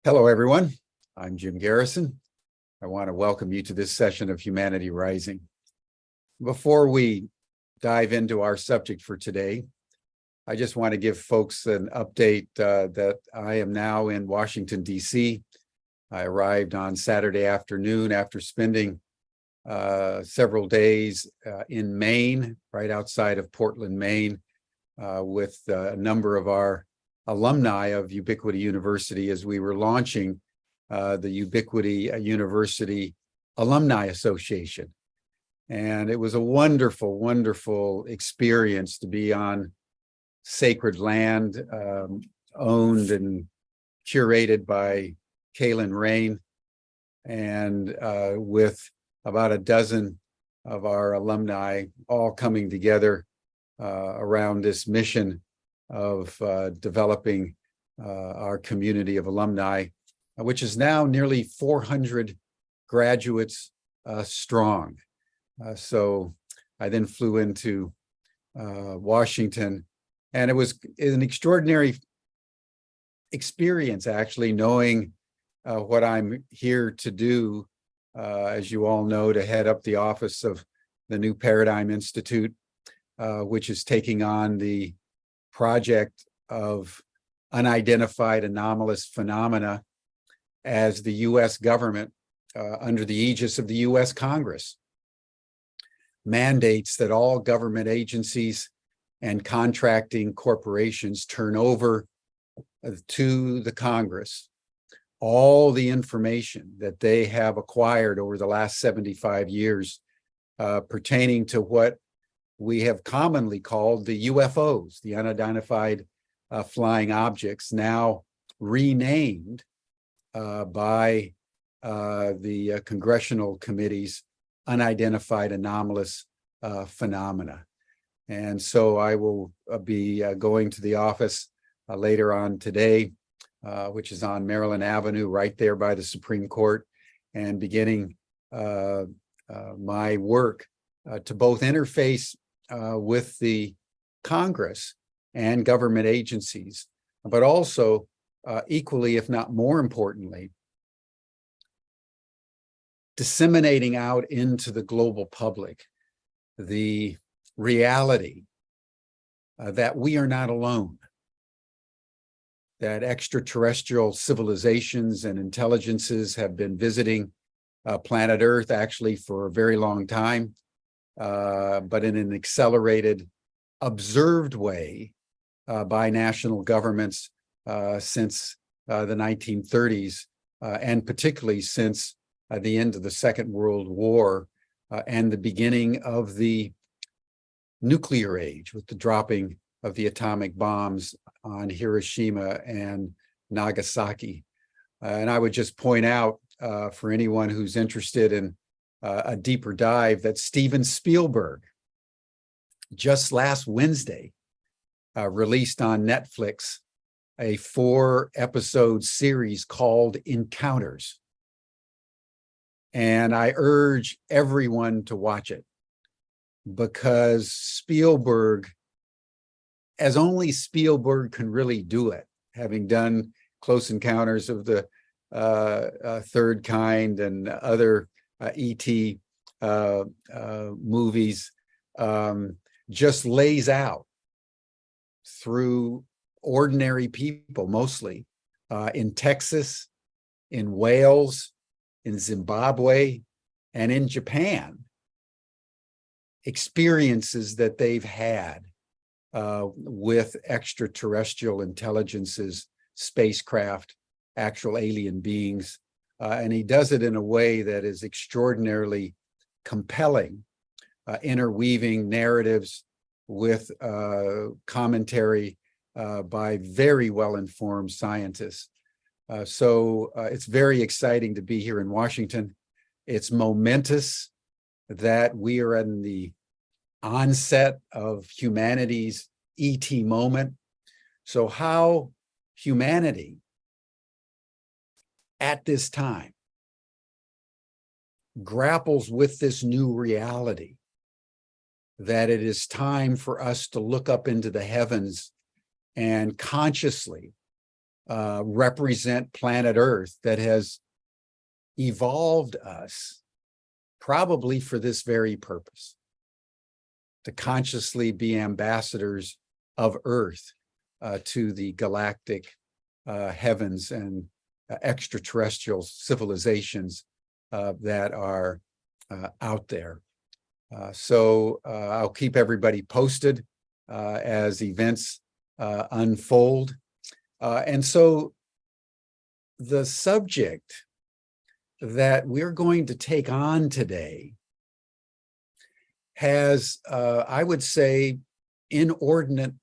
Hello, everyone. I'm Jim Garrison. I want to welcome you to this session of Humanity Rising. Before we dive into our subject for today, I just want to give folks an update that I am now in Washington, D.C. I arrived on Saturday afternoon after spending several days in Maine, right outside of Portland, Maine, with a number of our alumni of Ubiquity University as we were launching the Ubiquity University Alumni Association. And it was a wonderful, wonderful experience to be on sacred land, owned and curated by Kaylin Rain, and with about a dozen of our alumni all coming together around this mission of developing our community of alumni, which is now nearly 400 graduates strong. So I then flew into Washington, and it was an extraordinary experience, actually, knowing what I'm here to do, as you all know, to head up the office of the New Paradigm Institute, which is taking on the project of unidentified anomalous phenomena as the U.S. government, under the aegis of the U.S. Congress, mandates that all government agencies and contracting corporations turn over to the Congress all the information that they have acquired over the last 75 years pertaining to what we have commonly called the UFOs, the unidentified flying objects, now renamed by the congressional committee's unidentified anomalous phenomena. And so I will be going to the office later on today, which is on Maryland Avenue, right there by the Supreme Court, and beginning my work to both interface with the Congress and government agencies, but also equally, if not more importantly, disseminating out into the global public the reality that we are not alone, that extraterrestrial civilizations and intelligences have been visiting planet Earth actually for a very long time, but in an accelerated, observed way by national governments since the 1930s, and particularly since the end of the Second World War and the beginning of the nuclear age with the dropping of the atomic bombs on Hiroshima and Nagasaki. And I would just point out for anyone who's interested in a deeper dive that Steven Spielberg just last Wednesday released on Netflix a 4-episode series called Encounters. And I urge everyone to watch it because Spielberg, as only Spielberg can really do it, having done Close Encounters of the Third Kind and other E.T. Movies, just lays out through ordinary people, mostly in Texas, in Wales, in Zimbabwe, and in Japan, experiences that they've had with extraterrestrial intelligences, spacecraft, actual alien beings. And he does it in a way that is extraordinarily compelling, interweaving narratives with commentary by very well-informed scientists. So it's very exciting to be here in Washington. It's momentous that we are in the onset of humanity's ET moment. So how humanity at this time grapples with this new reality, that it is time for us to look up into the heavens and consciously represent planet Earth that has evolved us probably for this very purpose, to consciously be ambassadors of Earth to the galactic heavens and extraterrestrial civilizations that are out there. So I'll keep everybody posted as events unfold. And so the subject that we're going to take on today has, I would say, inordinate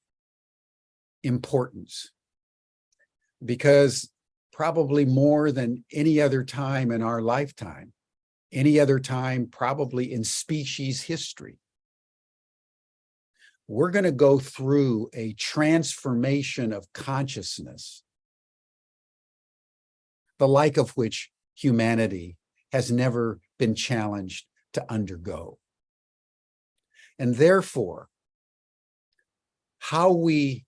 importance, because probably more than any other time in our lifetime, any other time probably in species history, we're going to go through a transformation of consciousness, the like of which humanity has never been challenged to undergo. And therefore, how we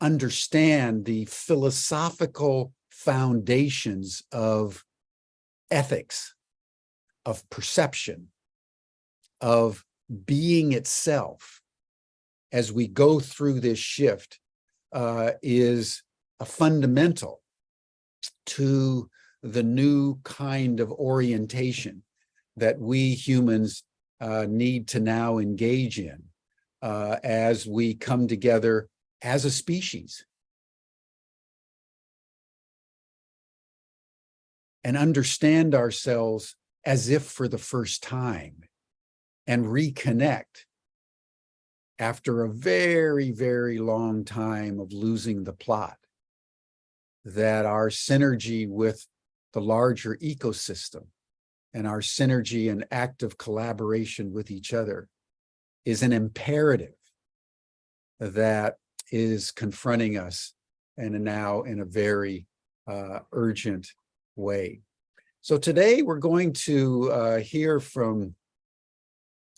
understand the philosophical foundations of ethics, of perception, of being itself as we go through this shift is a fundamental to the new kind of orientation that we humans need to now engage in as we come together as a species and understand ourselves as if for the first time and reconnect after a very, very long time of losing the plot, that our synergy with the larger ecosystem and our synergy and active collaboration with each other is an imperative that is confronting us, and now in a very urgent way. So today we're going to hear from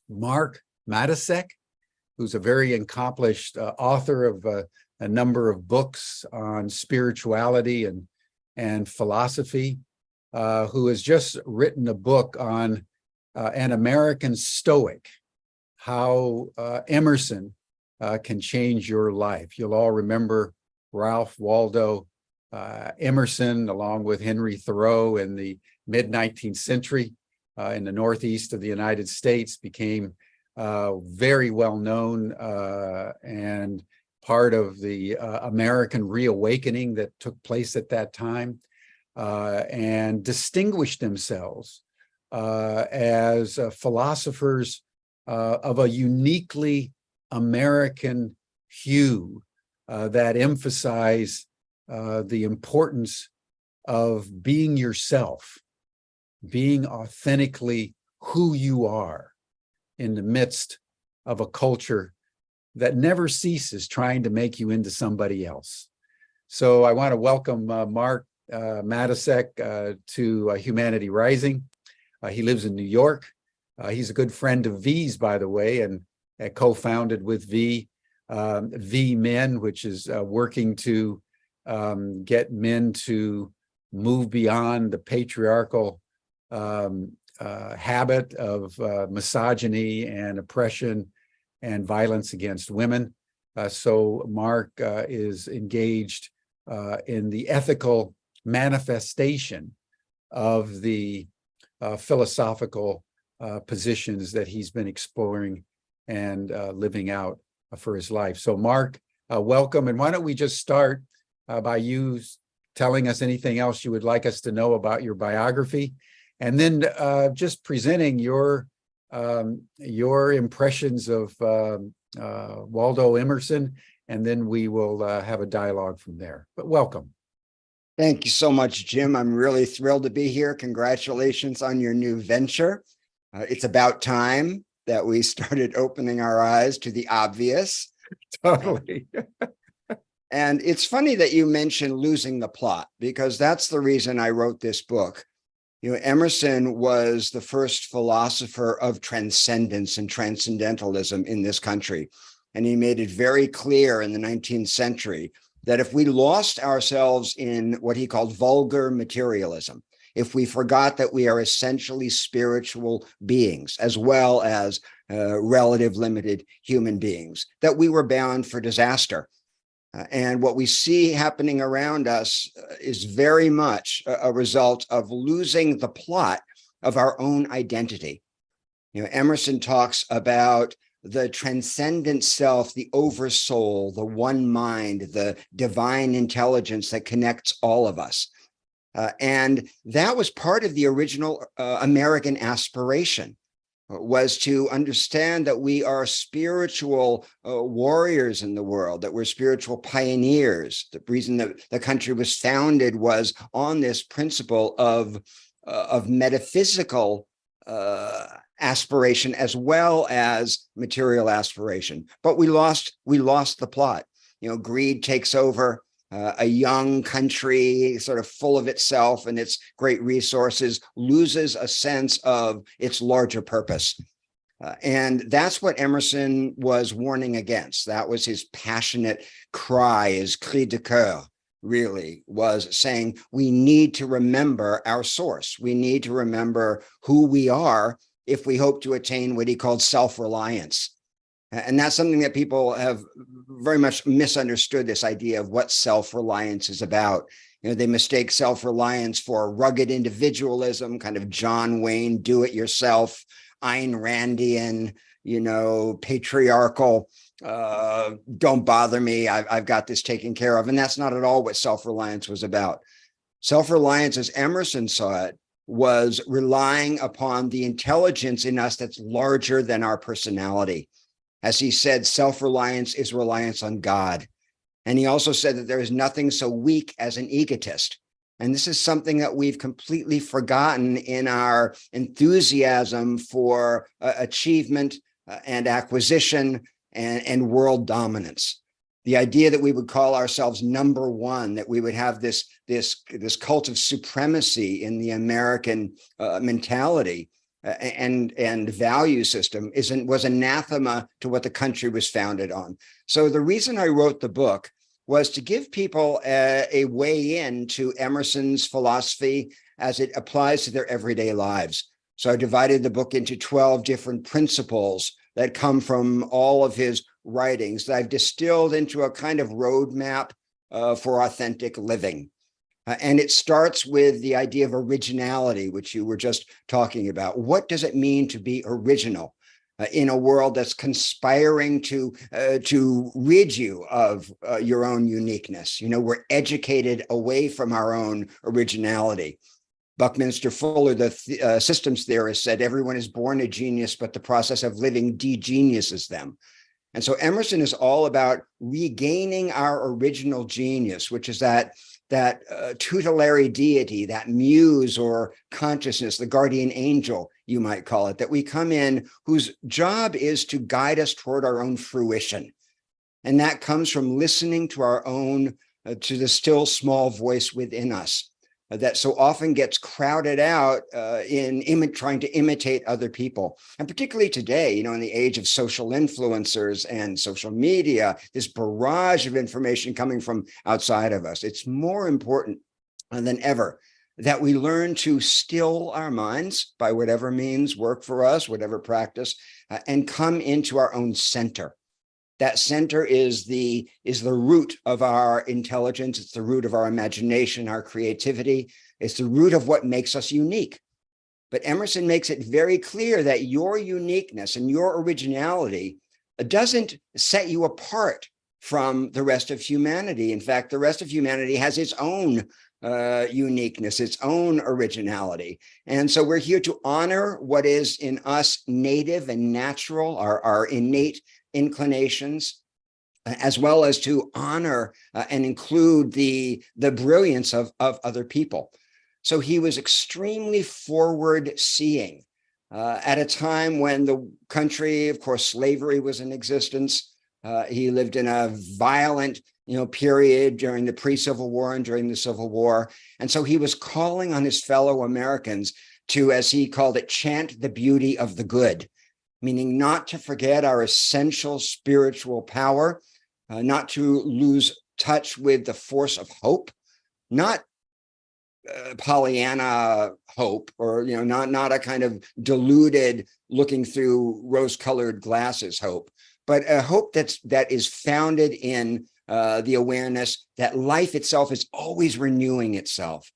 Mark Matousek, who's a very accomplished author of a number of books on spirituality and philosophy, who has just written a book on an American Stoic, how Emerson can change your life. You'll all remember Ralph Waldo Emerson, along with Henry Thoreau in the mid-19th century in the Northeast of the United States, became very well known and part of the American reawakening that took place at that time, and distinguished themselves as philosophers of a uniquely American hue that emphasize the importance of being yourself, being authentically who you are in the midst of a culture that never ceases trying to make you into somebody else. So I want to welcome Mark Matousek to Humanity Rising. He lives in New York. He's a good friend of V's, by the way, and co-founded with V Men, which is working to get men to move beyond the patriarchal habit of misogyny and oppression and violence against women. So Mark is engaged in the ethical manifestation of the philosophical positions that he's been exploring and living out for his life. So Mark, welcome. And why don't we just start by you telling us anything else you would like us to know about your biography, and then just presenting your impressions of Waldo Emerson, and then we will have a dialogue from there. But welcome. Thank you so much, Jim. I'm really thrilled to be here. Congratulations on your new venture. It's about time that we started opening our eyes to the obvious. Totally. And it's funny that you mentioned losing the plot, because that's the reason I wrote this book. You know, Emerson was the first philosopher of transcendence and transcendentalism in this country. And he made it very clear in the 19th century that if we lost ourselves in what he called vulgar materialism, if we forgot that we are essentially spiritual beings as well as relative limited human beings, that we were bound for disaster. And what we see happening around us is very much a result of losing the plot of our own identity. Emerson talks about the transcendent self, the oversoul, the one mind, the divine intelligence that connects all of us. And that was part of the original American aspiration, was to understand that we are spiritual warriors in the world, that we're spiritual pioneers. The reason that the country was founded was on this principle of metaphysical aspiration as well as material aspiration. But we lost the plot. Greed takes over. A young country, sort of full of itself and its great resources, loses a sense of its larger purpose. And that's what Emerson was warning against. That was his passionate cry, his cri de coeur, really, was saying, we need to remember our source. We need to remember who we are if we hope to attain what he called self-reliance. And that's something that people have very much misunderstood, this idea of what self-reliance is about. They mistake self-reliance for rugged individualism, kind of John Wayne, do-it-yourself, Ayn Randian, patriarchal, don't bother me, I've got this taken care of. And that's not at all what self-reliance was about. Self-reliance, as Emerson saw it, was relying upon the intelligence in us that's larger than our personality. As he said, self-reliance is reliance on God. And he also said that there is nothing so weak as an egotist. And this is something that we've completely forgotten in our enthusiasm for achievement and acquisition and world dominance. The idea that we would call ourselves number one, that we would have this cult of supremacy in the American mentality and value system was anathema to what the country was founded on. So the reason I wrote the book was to give people a way into Emerson's philosophy as it applies to their everyday lives. So I divided the book into 12 different principles that come from all of his writings that I've distilled into a kind of roadmap for authentic living. And it starts with the idea of originality, which you were just talking about. What does it mean to be original in a world that's conspiring to rid you of your own uniqueness? We're educated away from our own originality. Buckminster Fuller, the systems theorist, said everyone is born a genius, but the process of living de-geniuses them. And so Emerson is all about regaining our original genius, which is that tutelary deity, that muse or consciousness, the guardian angel, you might call it, that we come in, whose job is to guide us toward our own fruition. And that comes from listening to our own, to the still small voice within us that so often gets crowded out in trying to imitate other people. And particularly today, in the age of social influencers and social media, this barrage of information coming from outside of us, it's more important than ever that we learn to still our minds by whatever means work for us, whatever practice, and come into our own center. That center is the root of our intelligence. It's the root of our imagination, our creativity. It's the root of what makes us unique. But Emerson makes it very clear that your uniqueness and your originality doesn't set you apart from the rest of humanity. In fact, the rest of humanity has its own uniqueness, its own originality. And so we're here to honor what is in us native and natural, our innate inclinations, as well as to honor and include the brilliance of other people. So he was extremely forward-seeing at a time when the country, of course, slavery was in existence. He lived in a violent period during the pre-Civil War and during the Civil War. And so he was calling on his fellow Americans to, as he called it, chant the beauty of the good, meaning not to forget our essential spiritual power, not to lose touch with the force of hope, not Pollyanna hope, or not a kind of deluded, looking through rose-colored glasses hope, but a hope that is founded in the awareness that life itself is always renewing itself,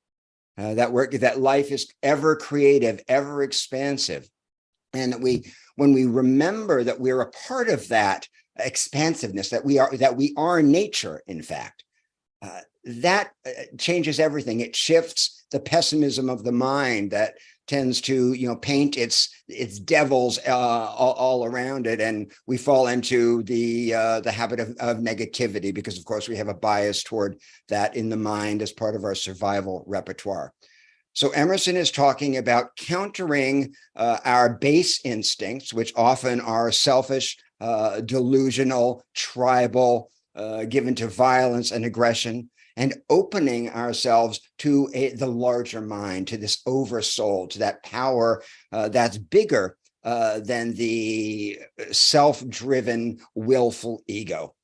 that life is ever creative, ever expansive, and that when we remember that we're a part of that expansiveness, that we are nature, in fact. That changes everything. It shifts the pessimism of the mind that tends to, paint its devils all around it, and we fall into the habit of negativity because, of course, we have a bias toward that in the mind as part of our survival repertoire. So Emerson is talking about countering our base instincts, which often are selfish, delusional, tribal, given to violence and aggression, and opening ourselves to the larger mind, to this oversoul, to that power that's bigger than the self-driven, willful ego.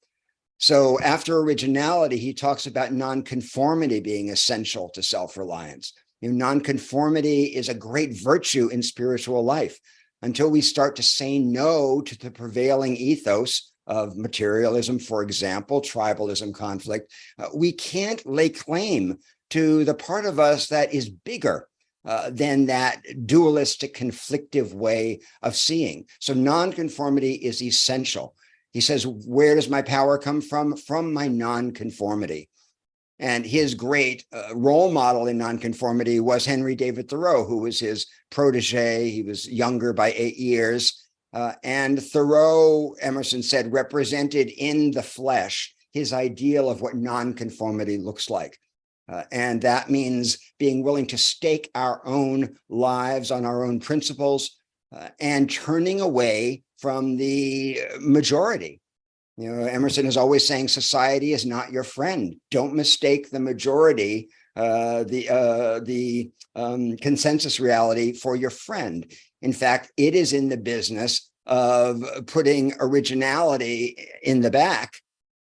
So after originality, he talks about nonconformity being essential to self-reliance. Nonconformity is a great virtue in spiritual life. Until we start to say no to the prevailing ethos of materialism, for example, tribalism, conflict, we can't lay claim to the part of us that is bigger than that dualistic, conflictive way of seeing. So nonconformity is essential. He says, where does my power come from? From my nonconformity. And his great role model in nonconformity was Henry David Thoreau, who was his protege. He was younger by 8 years. And Thoreau, Emerson said, represented in the flesh his ideal of what nonconformity looks like. And that means being willing to stake our own lives on our own principles and turning away from the majority. Emerson is always saying society is not your friend. Don't mistake the majority, the consensus reality for your friend. In fact, it is in the business of putting originality in the back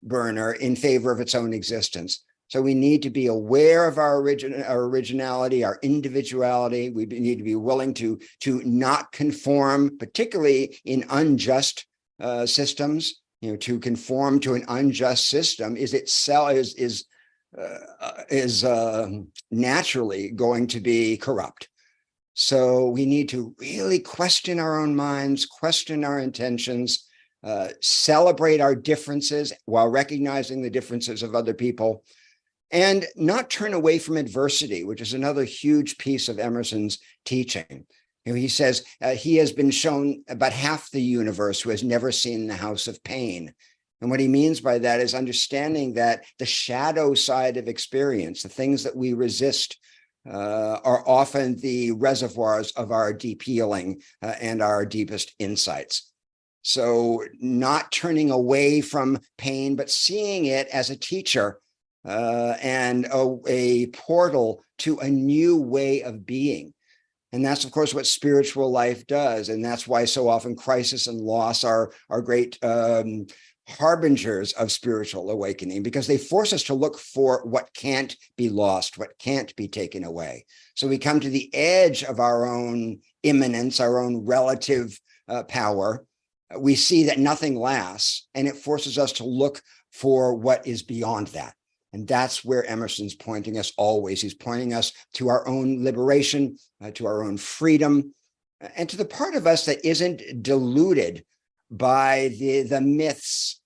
burner in favor of its own existence. So we need to be aware of our originality, our individuality. We need to be willing to not conform, particularly in unjust systems. To conform to an unjust system is naturally going to be corrupt. So we need to really question our own minds, question our intentions, celebrate our differences while recognizing the differences of other people, and not turn away from adversity, which is another huge piece of Emerson's teaching. He says he has been shown about half the universe who has never seen the house of pain. And what he means by that is understanding that the shadow side of experience, the things that we resist, are often the reservoirs of our deep healing and our deepest insights. So not turning away from pain, but seeing it as a teacher and a portal to a new way of being. And that's, of course, what spiritual life does. And that's why so often crisis and loss are great harbingers of spiritual awakening, because they force us to look for what can't be lost, what can't be taken away. So we come to the edge of our own immanence, our own relative power. We see that nothing lasts, and it forces us to look for what is beyond that. And that's where Emerson's pointing us always. He's pointing us to our own liberation, to our own freedom, and to the part of us that isn't deluded by the myths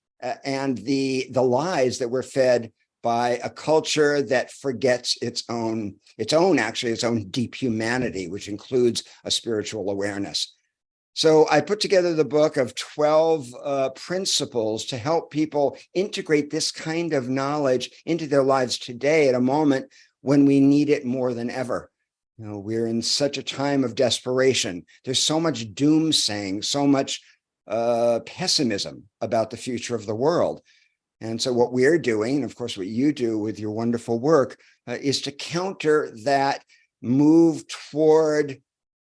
and the lies that we're fed by a culture that forgets its own deep humanity, which includes a spiritual awareness. So I put together the book of 12 principles to help people integrate this kind of knowledge into their lives today at a moment when we need it more than ever. We're in such a time of desperation. There's so much doomsaying, so much pessimism about the future of the world. And so what we're doing, and of course what you do with your wonderful work, is to counter that move toward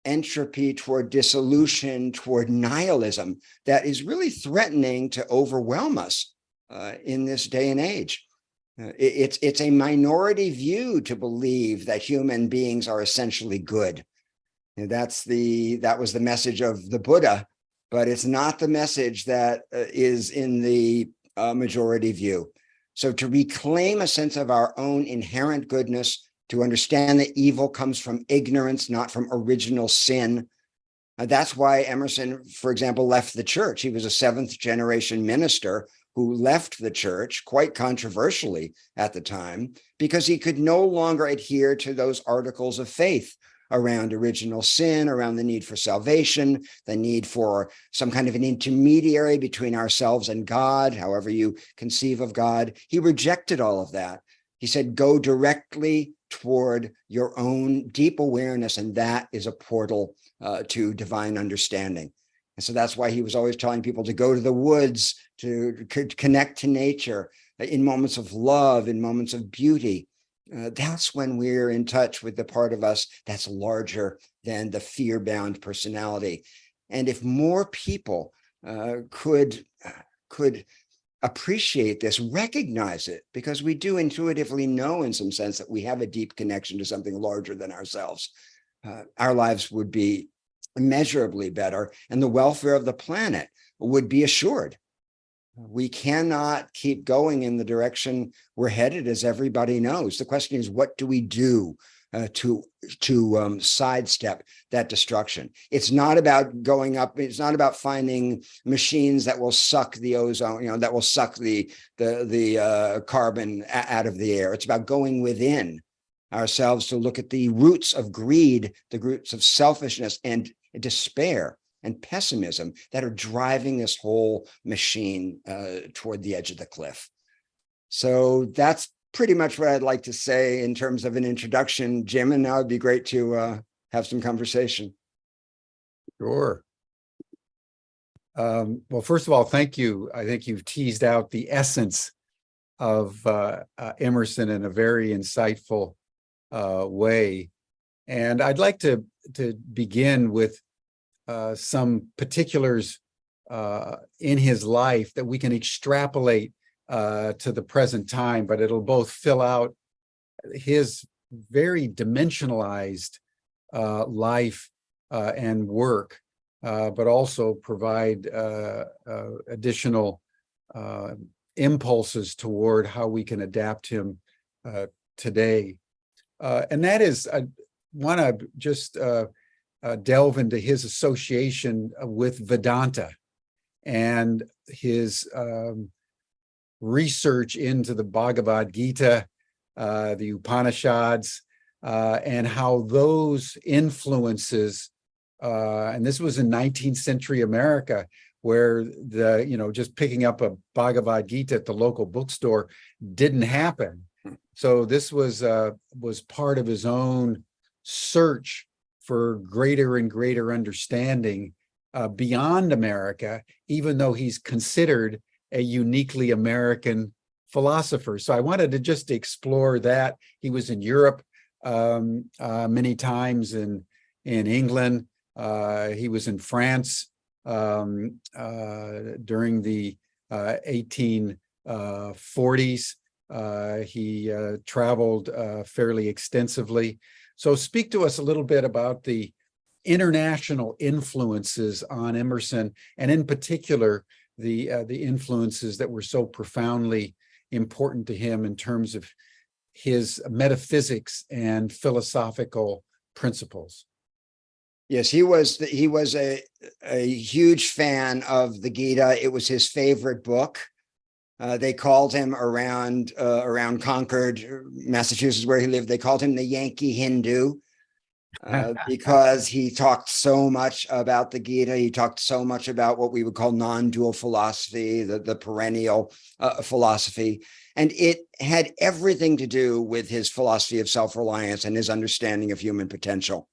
entropy, toward dissolution, toward nihilism that is really threatening to overwhelm us in this day and age. It's a minority view to believe that human beings are essentially good. And that was the message of the Buddha, but it's not the message that is in the majority view. So to reclaim a sense of our own inherent goodness, to understand that evil comes from ignorance, not from original sin. That's why Emerson, for example, left the church. He was a seventh generation minister who left the church quite controversially at the time because he could no longer adhere to those articles of faith around original sin, around the need for salvation, the need for some kind of an intermediary between ourselves and God, however you conceive of God. He rejected all of that. He said, go directly toward your own deep awareness, and that is a portal to divine understanding. And so that's why he was always telling people to go to the woods, to connect to nature in moments of love, in moments of beauty. That's when we're in touch with the part of us that's larger than the fear-bound personality. And if more people could appreciate this, recognize it, because we do intuitively know in some sense that we have a deep connection to something larger than ourselves, our lives would be immeasurably better, and the welfare of the planet would be assured. We cannot keep going in the direction we're headed, as everybody knows. The question is, what do we do to sidestep that destruction? It's not about going up. It's not about finding machines that will suck the ozone, that will suck the carbon out of the air. It's about going within ourselves to look at the roots of greed, the roots of selfishness and despair and pessimism that are driving this whole machine toward the edge of the cliff. So that's pretty much what I'd like to say in terms of an introduction, Jim, and now it'd be great to have some conversation. Sure. Well, first of all, thank you. I think you've teased out the essence of Emerson in a very insightful way. And I'd like to begin with some particulars in his life that we can extrapolate to the present time, but it'll both fill out his very dimensionalized life and work, but also provide additional impulses toward how we can adapt him today. And that is, I want to just delve into his association with Vedanta and his research into the Bhagavad Gita, the Upanishads, and how those influences, and this was in 19th century America, where just picking up a Bhagavad Gita at the local bookstore didn't happen. So this was part of his own search for greater and greater understanding beyond America, even though he's considered a uniquely American philosopher. So I wanted to just explore that. He was in Europe many times, in England. He was in France during the 1840s. He traveled fairly extensively. So speak to us a little bit about the international influences on Emerson, and in particular, the influences that were so profoundly important to him in terms of his metaphysics and philosophical principles. Yes, he was a huge fan of the Gita. It was his favorite book. They called him around Concord, Massachusetts, where he lived. They called him the Yankee Hindu because he talked so much about the Gita. He talked so much about what we would call non-dual philosophy, the perennial philosophy. And it had everything to do with his philosophy of self-reliance and his understanding of human potential.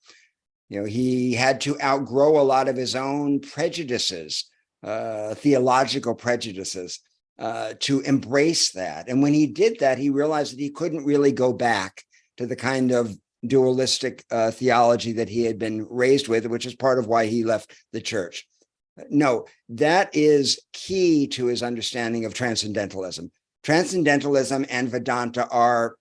He had to outgrow a lot of his own prejudices, theological prejudices, to embrace that. And when he did that, he realized that he couldn't really go back to the kind of dualistic theology that he had been raised with, which is part of why he left the church. No, that is key to his understanding of transcendentalism. Transcendentalism and Vedanta are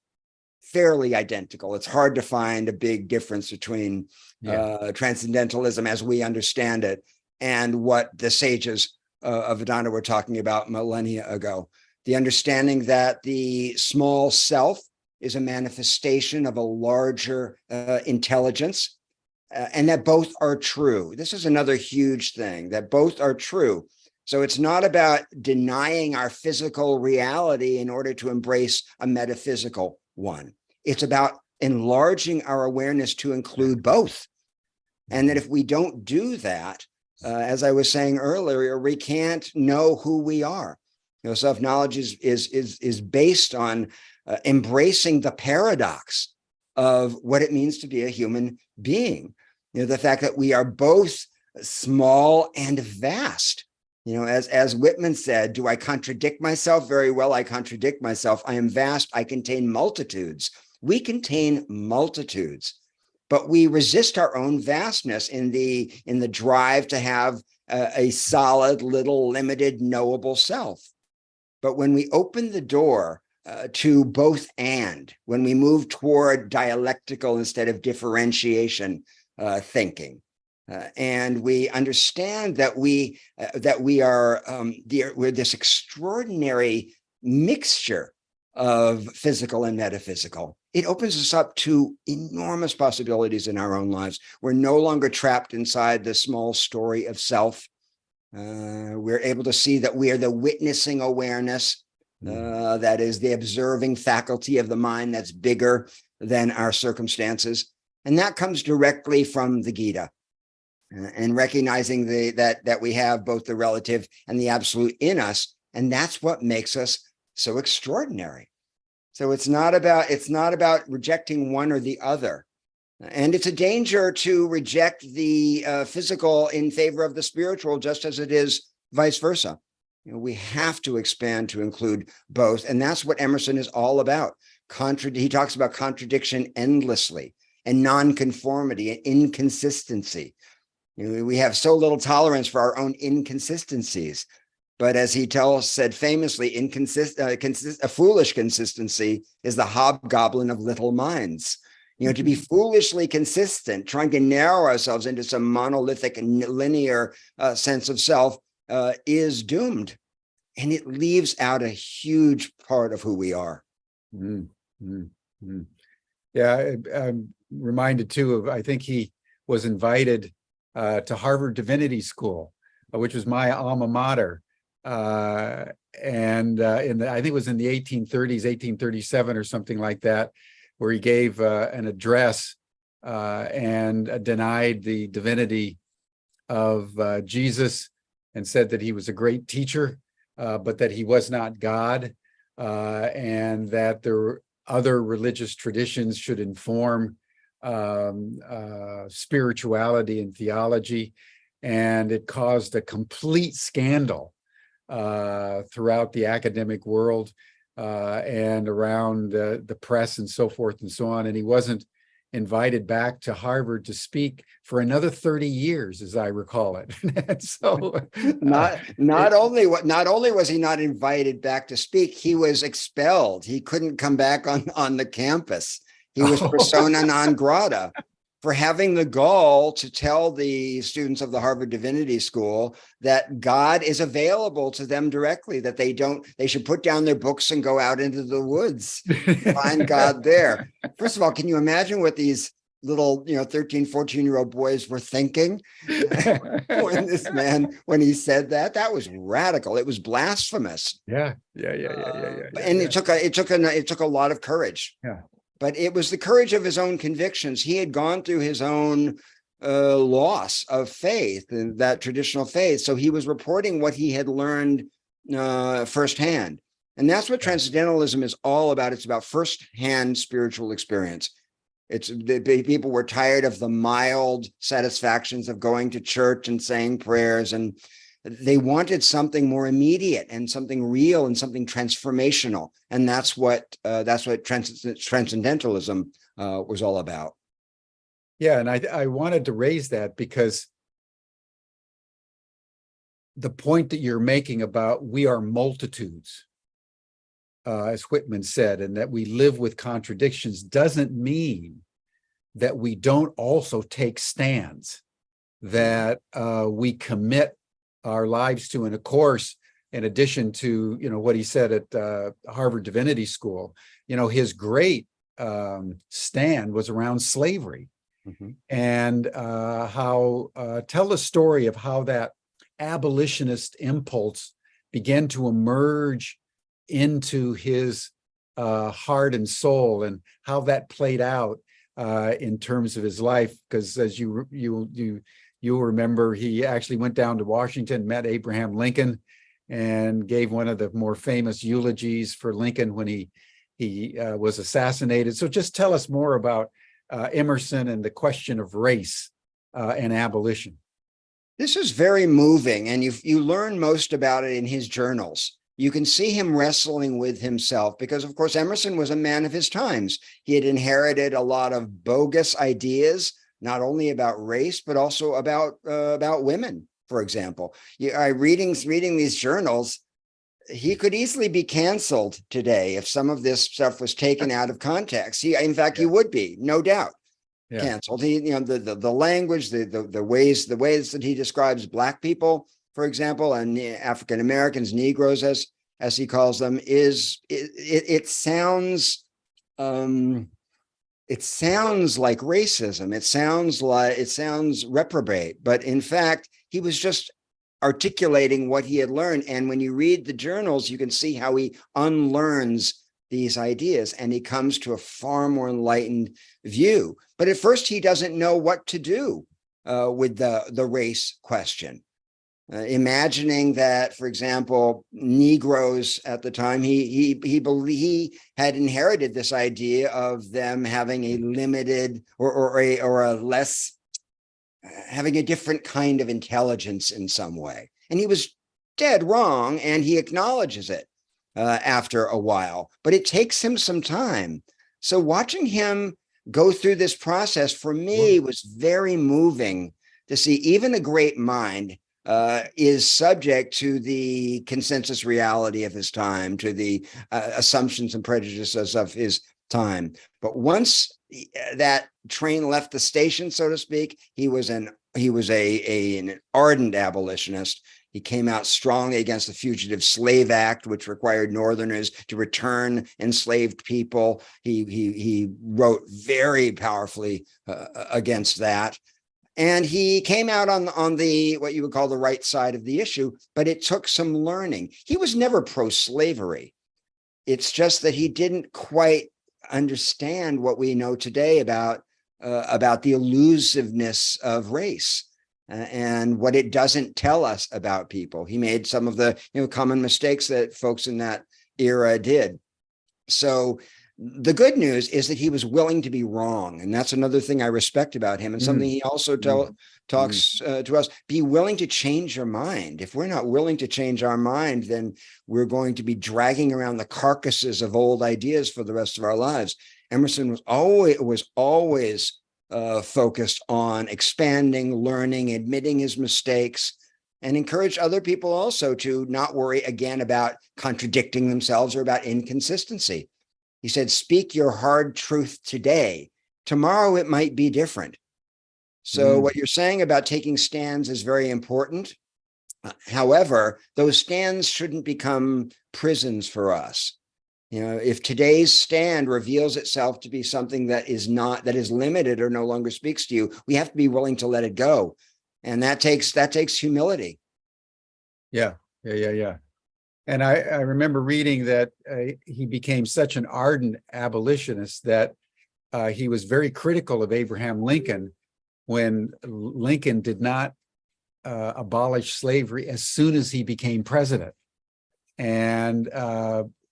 fairly identical. It's hard to find a big difference between transcendentalism as we understand it and what the sages of Vedanta were talking about millennia ago. The understanding that the small self is a manifestation of a larger intelligence, and that both are true. This is another huge thing, that both are true. So it's not about denying our physical reality in order to embrace a metaphysical one. It's about enlarging our awareness to include both. And that if we don't do that, as I was saying earlier, we can't know who we are. You know, self-knowledge is based on embracing the paradox of what it means to be a human being. You know, the fact that we are both small and vast. You know, as Whitman said, do I contradict myself? Very well, I contradict myself. I am vast. I contain multitudes. We contain multitudes, but we resist our own vastness in the drive to have a solid, little, limited, knowable self. But when we open the door to both and, when we move toward dialectical instead of differentiation thinking, and we understand that we're this extraordinary mixture of physical and metaphysical, it opens us up to enormous possibilities in our own lives. We're no longer trapped inside the small story of self. We're able to see that we are the witnessing awareness, that is the observing faculty of the mind that's bigger than our circumstances. And that comes directly from the Gita. And recognizing that we have both the relative and the absolute in us, and that's what makes us so extraordinary. So it's not about rejecting one or the other, and it's a danger to reject the physical in favor of the spiritual, just as it is vice versa. You know, we have to expand to include both, and that's what Emerson is all about. He talks about contradiction endlessly, and nonconformity and inconsistency. You know, we have so little tolerance for our own inconsistencies. But as he said famously, a foolish consistency is the hobgoblin of little minds. You know, to be foolishly consistent, trying to narrow ourselves into some monolithic and linear sense of self is doomed. And it leaves out a huge part of who we are. Yeah, I'm reminded too of, I think he was invited to Harvard Divinity School, which was my alma mater. I think it was in the 1830s, 1837 or something like that, where he gave an address and denied the divinity of Jesus and said that he was a great teacher, but that he was not God, and that there were other religious traditions should inform spirituality and theology. And it caused a complete scandal throughout the academic world and around the press and so forth and so on. And he wasn't invited back to Harvard to speak for another 30 years, as I recall it. And so not only was he not invited back to speak, he was expelled. He couldn't come back on the campus. He was persona non grata for having the gall to tell the students of the Harvard Divinity School that God is available to them directly, that they should put down their books and go out into the woods, find God there. First of all, can you imagine what these little, 13, 14-year-old boys were thinking when he said that? That was radical. It was blasphemous. Yeah. And it took a lot of courage. Yeah. But it was the courage of his own convictions. He had gone through his own loss of faith, in that traditional faith. So he was reporting what he had learned firsthand. And that's what transcendentalism is all about. It's about firsthand spiritual experience. People were tired of the mild satisfactions of going to church and saying prayers, and they wanted something more immediate and something real and something transformational. And that's what transcendentalism was all about. Yeah, and I wanted to raise that because the point that you're making about we are multitudes, as Whitman said, and that we live with contradictions doesn't mean that we don't also take stands, that we commit our lives to. And of course, in addition to, what he said at Harvard Divinity School, his great stand was around slavery. Mm-hmm. And how tell the story of how that abolitionist impulse began to emerge into his heart and soul, and how that played out in terms of his life. Because as you'll remember, he actually went down to Washington, met Abraham Lincoln, and gave one of the more famous eulogies for Lincoln when he was assassinated. So just tell us more about Emerson and the question of race and abolition. This is very moving, and you learn most about it in his journals. You can see him wrestling with himself because, of course, Emerson was a man of his times. He had inherited a lot of bogus ideas, not only about race, but also about women, for example. Reading these journals, he could easily be canceled today if some of this stuff was taken out of context. He would be, no doubt, canceled. The language, the ways that he describes Black people, for example, and African Americans, Negroes, as he calls them, it sounds like racism. It sounds reprobate, but in fact, he was just articulating what he had learned. And when you read the journals, you can see how he unlearns these ideas and he comes to a far more enlightened view. But at first, he doesn't know what to do with the race question. Imagining that, for example, Negroes at the time, he had inherited this idea of them having a limited or a less, having a different kind of intelligence in some way. And he was dead wrong, and he acknowledges it after a while, but it takes him some time. So watching him go through this process for me was very moving to see even a great mind is subject to the consensus reality of his time, to the assumptions and prejudices of his time. But once that train left the station, so to speak, he was an ardent abolitionist. He came out strongly against the Fugitive Slave Act, which required Northerners to return enslaved people. He wrote very powerfully against that. And he came out on the what you would call the right side of the issue, but it took some learning. He was never pro-slavery. It's just that he didn't quite understand what we know today about the elusiveness of race and what it doesn't tell us about people. He made some of the common mistakes that folks in that era did. So the good news is that he was willing to be wrong. And that's another thing I respect about him. And something he also talks to us, be willing to change your mind. If we're not willing to change our mind, then we're going to be dragging around the carcasses of old ideas for the rest of our lives. Emerson was always focused on expanding, learning, admitting his mistakes, and encouraged other people also to not worry again about contradicting themselves or about inconsistency. He said, speak your hard truth today. Tomorrow it might be different. So what you're saying about taking stands is very important. However, those stands shouldn't become prisons for us. If today's stand reveals itself to be something that is limited or no longer speaks to you, we have to be willing to let it go. And that takes humility. Yeah. And I remember reading that he became such an ardent abolitionist that he was very critical of Abraham Lincoln when Lincoln did not abolish slavery as soon as he became president, and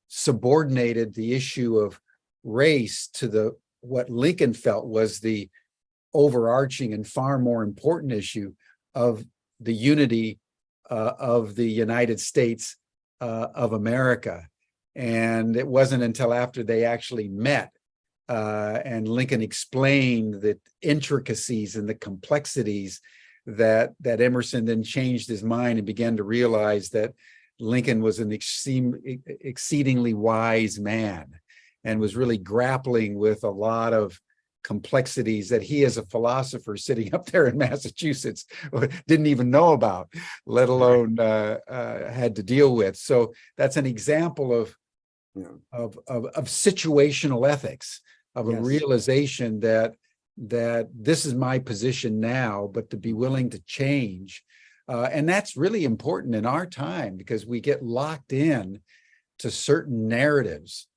subordinated the issue of race to what Lincoln felt was the overarching and far more important issue of the unity of the United States of America. And it wasn't until after they actually met and Lincoln explained the intricacies and the complexities that Emerson then changed his mind and began to realize that Lincoln was an exceedingly wise man and was really grappling with a lot of complexities that he, as a philosopher sitting up there in Massachusetts, didn't even know about, let alone had to deal with. So that's an example of situational ethics, of a realization that this is my position now, but to be willing to change. And that's really important in our time, because we get locked in to certain narratives,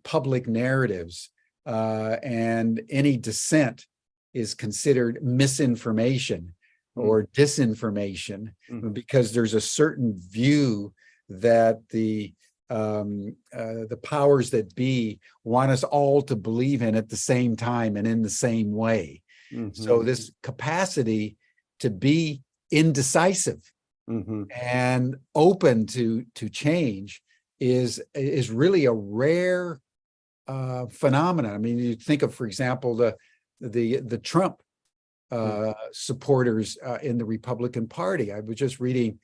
public narratives, and any dissent is considered misinformation or disinformation, because there's a certain view that the powers that be want us all to believe in at the same time and in the same way. So this capacity to be indecisive and open to change is really a rare phenomenon. I mean, you think of, for example, the Trump supporters in the Republican Party. I was just reading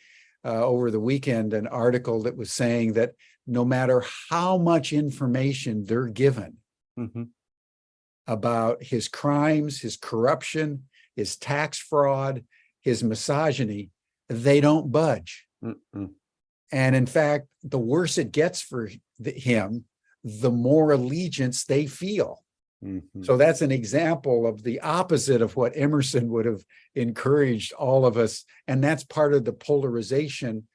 over the weekend an article that was saying that no matter how much information they're given about his crimes, his corruption, his tax fraud, his misogyny, they don't budge. And in fact, the worse it gets for him, the more allegiance they feel. So that's an example of the opposite of what Emerson would have encouraged all of us. And that's part of the polarization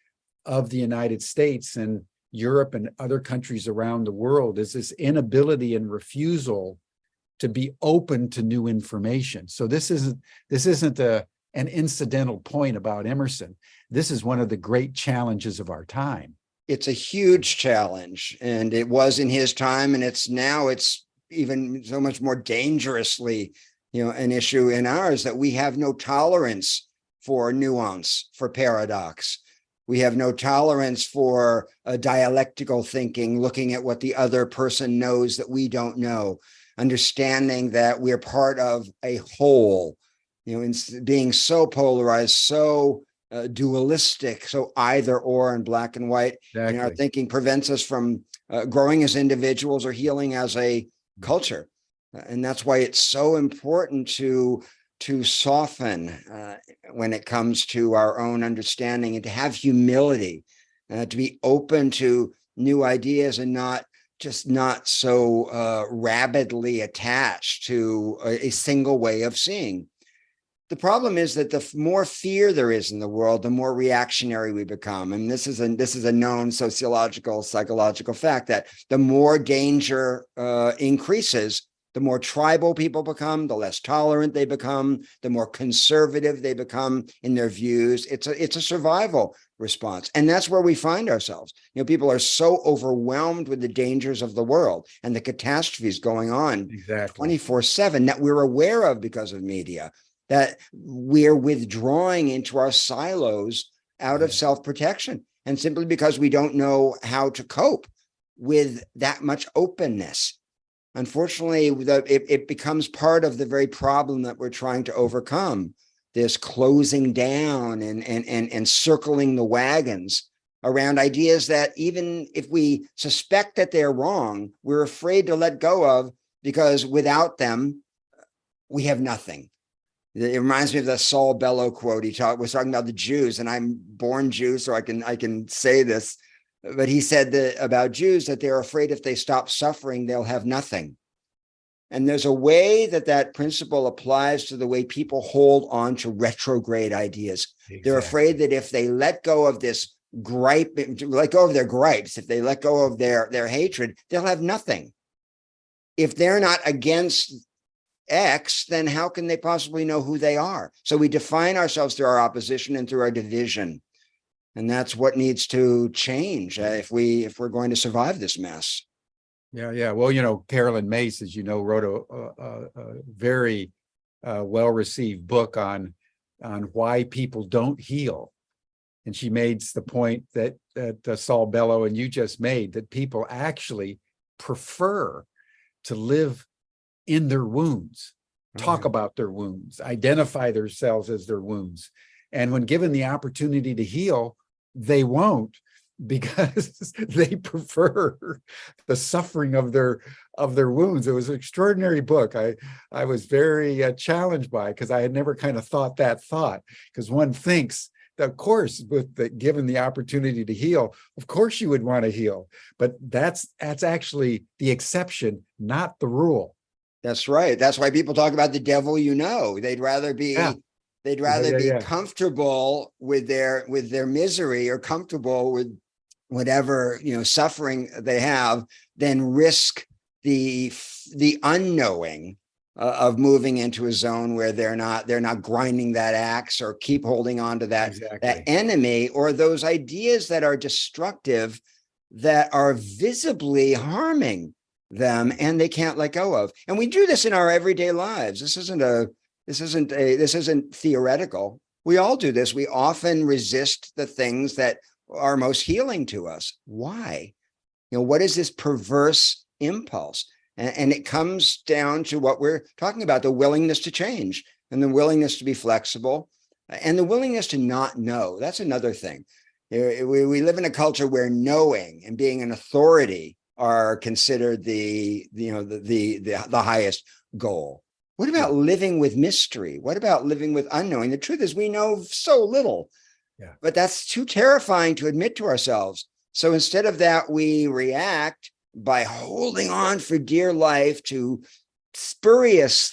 of the United States and Europe and other countries around the world, is this inability and refusal to be open to new information. So this isn't an incidental point about Emerson. This is one of the great challenges of our time. It's a huge challenge, and it was in his time, and it's even so much more dangerously, an issue in ours, that we have no tolerance for nuance, for paradox. We have no tolerance for dialectical thinking, looking at what the other person knows that we don't know, understanding that we're part of a whole, in being so polarized, so dualistic, so either or and black and white. Exactly. Our thinking prevents us from growing as individuals or healing as a culture. And that's why it's so important to soften when it comes to our own understanding, and to have humility, to be open to new ideas, and not so rabidly attached to a single way of seeing. The problem is that the more fear there is in the world, the more reactionary we become. And this is a known psychological fact, that the more danger increases, the more tribal people become, the less tolerant they become, the more conservative they become in their views. It's a survival response. And that's where we find ourselves. People are so overwhelmed with the dangers of the world and the catastrophes going on 24/7 that we're aware of because of media, that we're withdrawing into our silos out of self-protection, and simply because we don't know how to cope with that much openness. Unfortunately, it becomes part of the very problem that we're trying to overcome, this closing down and circling the wagons around ideas that, even if we suspect that they're wrong, we're afraid to let go of, because without them, we have nothing. It reminds me of the Saul Bellow quote. Was talking about the Jews, and I'm born Jew, so I can say this. But he said about Jews that they're afraid if they stop suffering, they'll have nothing. And there's a way that principle applies to the way people hold on to retrograde ideas. Exactly. They're afraid that if they let go of this let go of their gripes, if they let go of their hatred, they'll have nothing. If they're not against X, then how can they possibly know who they are? So we define ourselves through our opposition and through our division. And that's what needs to change if we're going to survive this mess. Yeah. Well, Carolyn Mace, as you know, wrote a very well-received book on why people don't heal. And she makes the point that Saul Bellow and you just made, that people actually prefer to live in their wounds, talk about their wounds, identify themselves as their wounds. And when given the opportunity to heal, they won't, because they prefer the suffering of their wounds. It was an extraordinary book. I was very challenged by it, because I had never kind of thought that thought. Because one thinks that, of course, given the opportunity to heal, of course you would want to heal, but that's actually the exception, not the rule. That's right. That's why people talk about the devil. They'd rather be comfortable with their misery, or comfortable with whatever suffering they have, than risk the unknowing of moving into a zone where they're not grinding that axe, or keep holding on to that enemy, or those ideas that are destructive, that are visibly harming them, and they can't let go of. And we do this in our everyday lives. This isn't theoretical. We all do this. We often resist the things that are most healing to us. Why? What is this perverse impulse? And it comes down to what we're talking about, the willingness to change, and the willingness to be flexible, and the willingness to not know. That's another thing. We live in a culture where knowing and being an authority are considered the highest goal. What about living with mystery? What about living with unknowing? The truth is, we know so little, but that's too terrifying to admit to ourselves. So instead of that, we react by holding on for dear life to spurious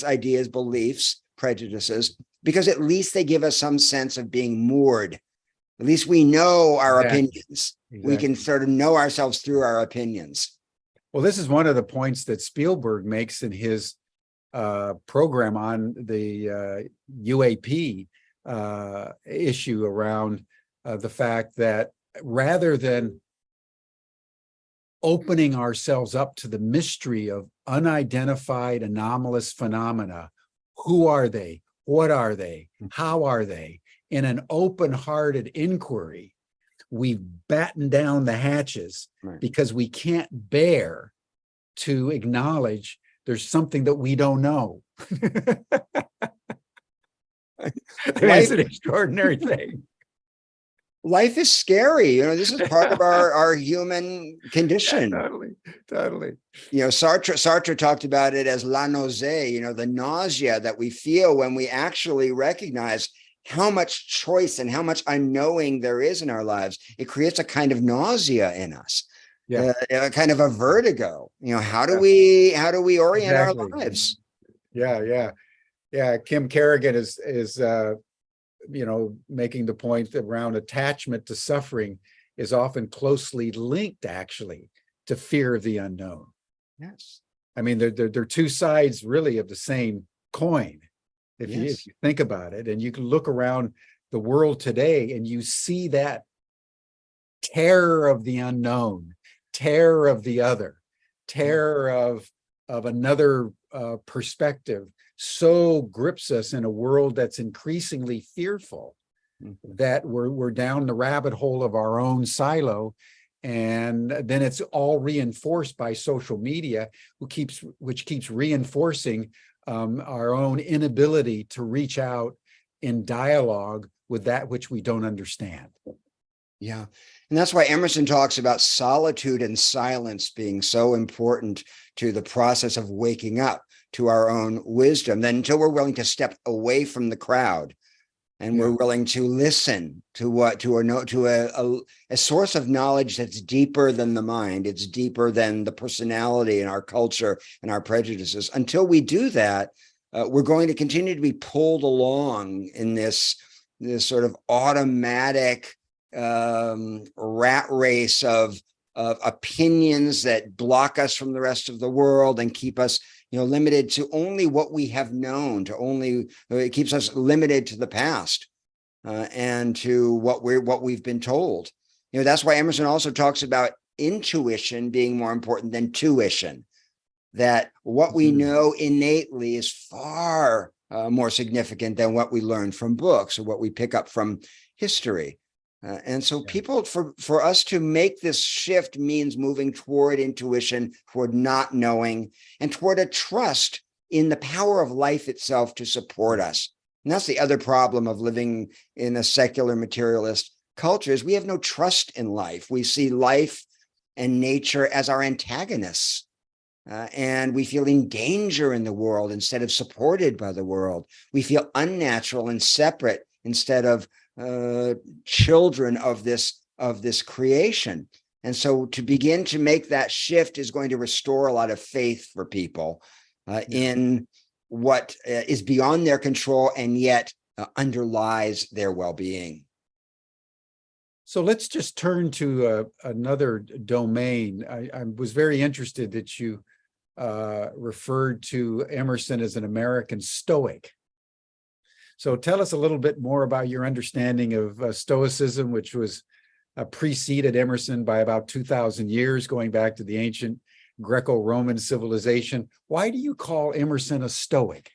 ideas, beliefs, prejudices, because at least they give us some sense of being moored. At least we know our opinions. We can sort of know ourselves through our opinions. Well, this is one of the points that Spielberg makes in his program on the UAP issue, around the fact that rather than opening ourselves up to the mystery of unidentified anomalous phenomena, who are they? What are they? How are they? In an open-hearted inquiry, we've battened down the hatches, because we can't bear to acknowledge there's something that we don't know. It's an extraordinary thing. Life is scary. This is part of our human condition. Totally. Sartre talked about it as la nausée, the nausea that we feel when we actually recognize how much choice and how much unknowing there is in our lives. It creates a kind of nausea in us, a kind of a vertigo. How do we orient our lives? Yeah. Kim Kerrigan is making the point that around attachment to suffering is often closely linked, actually, to fear of the unknown. Yes. I mean, they're two sides really of the same coin. If you think about it, and you can look around the world today and you see that terror of the unknown, terror of the other, terror of another perspective, so grips us in a world that's increasingly fearful, that we're down the rabbit hole of our own silo. And then it's all reinforced by social media, which keeps reinforcing our own inability to reach out in dialogue with that which we don't understand. Yeah. And that's why Emerson talks about solitude and silence being so important to the process of waking up to our own wisdom. Then until we're willing to step away from the crowd, and we're willing to listen to a source of knowledge that's deeper than the mind, it's deeper than the personality and our culture and our prejudices. Until we do that, we're going to continue to be pulled along in this sort of automatic rat race of opinions that block us from the rest of the world and keep us limited to only what we have known, it keeps us limited to the past and to what we've been told. That's why Emerson also talks about intuition being more important than tuition, that what we know innately is far more significant than what we learn from books or what we pick up from history. And so for us to make this shift means moving toward intuition, toward not knowing, and toward a trust in the power of life itself to support us. And that's the other problem of living in a secular materialist culture is we have no trust in life. We see life and nature as our antagonists. And we feel in danger in the world instead of supported by the world. We feel unnatural and separate instead of children of this creation. And so to begin to make that shift is going to restore a lot of faith for people in what is beyond their control and yet underlies their well-being. So let's just turn to another domain. I was very interested that you referred to Emerson as an American Stoic. So tell us a little bit more about your understanding of Stoicism, which was preceded Emerson by about 2,000 years, going back to the ancient Greco-Roman civilization. Why do you call Emerson a Stoic?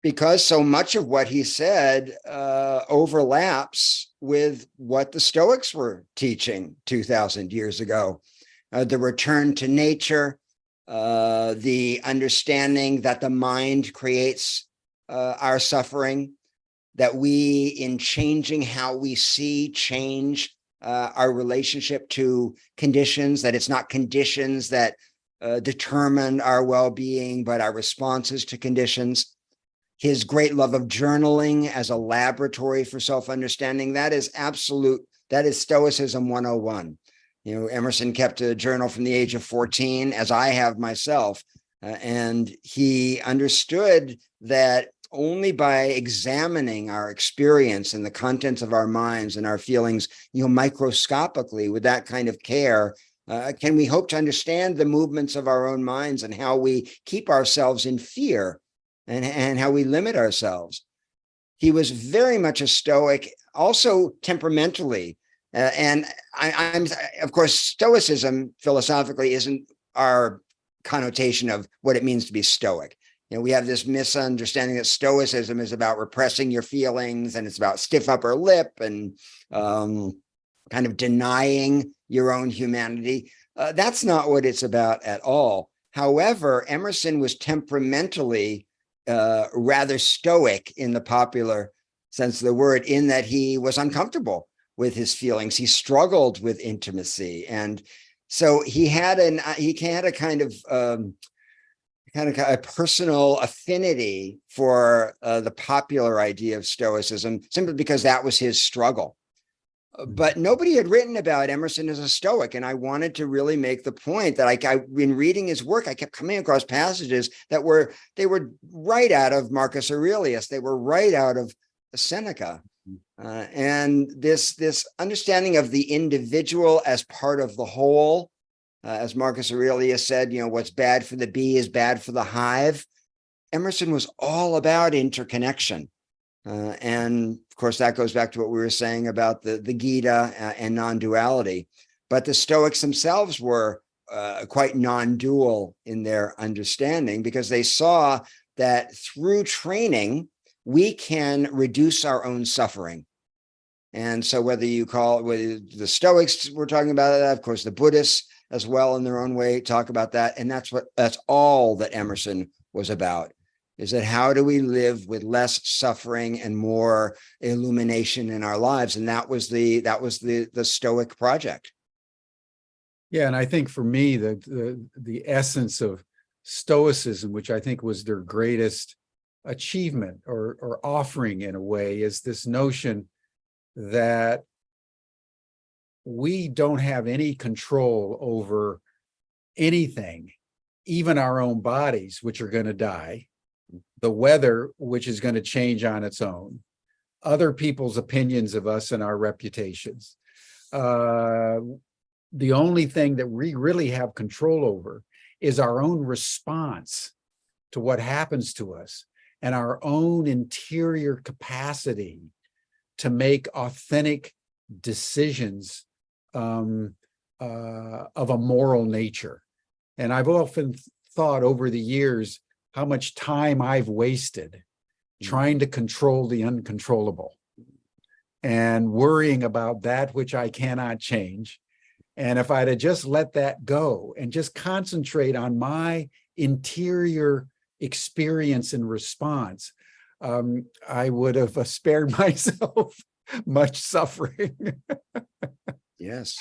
Because so much of what he said overlaps with what the Stoics were teaching 2,000 years ago. The return to nature, the understanding that the mind creates our suffering, that we, in changing how we see, change our relationship to conditions, that it's not conditions that determine our well-being, but our responses to conditions. His great love of journaling as a laboratory for self-understanding, that is Stoicism 101. You know, Emerson kept a journal from the age of 14, as I have myself, and he understood that only by examining our experience and the contents of our minds and our feelings, microscopically with that kind of care, can we hope to understand the movements of our own minds and how we keep ourselves in fear and how we limit ourselves. He was very much a Stoic, also temperamentally. And I'm, of course, Stoicism philosophically isn't our connotation of what it means to be Stoic. We have this misunderstanding that Stoicism is about repressing your feelings and it's about stiff upper lip and kind of denying your own humanity. That's not what it's about at all. However, Emerson was temperamentally rather Stoic in the popular sense of the word, in that he was uncomfortable with his feelings. He struggled with intimacy. And so he had a kind of a personal affinity for the popular idea of Stoicism, simply because that was his struggle. But nobody had written about Emerson as a Stoic. And I wanted to really make the point that in reading his work, I kept coming across passages that were right out of Marcus Aurelius. They were right out of Seneca. And this understanding of the individual as part of the whole, as Marcus Aurelius said, what's bad for the bee is bad for the hive. Emerson was all about interconnection. And of course, that goes back to what we were saying about the Gita and non-duality. But the Stoics themselves were quite non-dual in their understanding, because they saw that through training, we can reduce our own suffering. And so whether the Stoics were talking about that, of course, the Buddhists as well in their own way talk about that. And that's all that Emerson was about. Is that how do we live with less suffering and more illumination in our lives? And that was the Stoic project. Yeah, and I think for me, the essence of Stoicism, which I think was their greatest achievement or offering in a way, is this notion that we don't have any control over anything, even our own bodies, which are going to die, the weather, which is going to change on its own, other people's opinions of us and our reputations. The only thing that we really have control over is our own response to what happens to us and our own interior capacity to make authentic decisions of a moral nature. And I've often thought over the years how much time I've wasted trying to control the uncontrollable and worrying about that which I cannot change. And if I'd have just let that go and just concentrate on my interior experience and response, I would have spared myself much suffering. Yes.